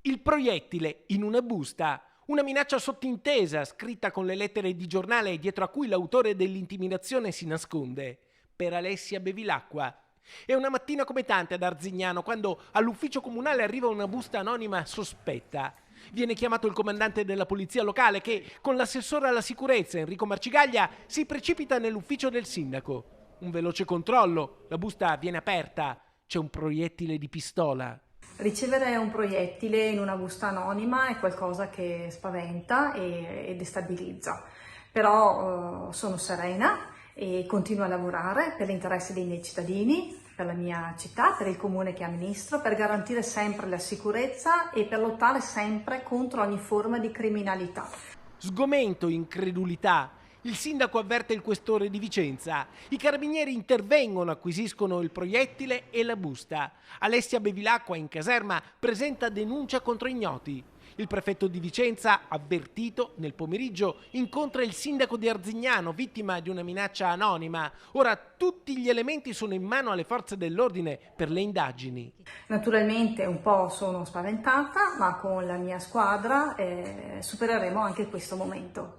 Il proiettile in una busta, una minaccia sottintesa scritta con le lettere di giornale dietro a cui l'autore dell'intimidazione si nasconde. Per Alessia Bevilacqua. È una mattina come tante ad Arzignano quando all'ufficio comunale arriva una busta anonima sospetta. Viene chiamato il comandante della polizia locale che, con l'assessore alla sicurezza Enrico Marcigaglia, si precipita nell'ufficio del sindaco. Un veloce controllo, la busta viene aperta, c'è un proiettile di pistola. Ricevere un proiettile in una busta anonima è qualcosa che spaventa e destabilizza, però sono serena e continuo a lavorare per l'interesse dei miei cittadini, per la mia città, per il comune che amministro, per garantire sempre la sicurezza e per lottare sempre contro ogni forma di criminalità. Sgomento, incredulità. Il sindaco avverte il questore di Vicenza. I carabinieri intervengono, acquisiscono il proiettile e la busta. Alessia Bevilacqua, in caserma, presenta denuncia contro ignoti. Il prefetto di Vicenza, avvertito, nel pomeriggio incontra il sindaco di Arzignano, vittima di una minaccia anonima. Ora tutti gli elementi sono in mano alle forze dell'ordine per le indagini. Naturalmente un po' sono spaventata, ma con la mia squadra supereremo anche questo momento.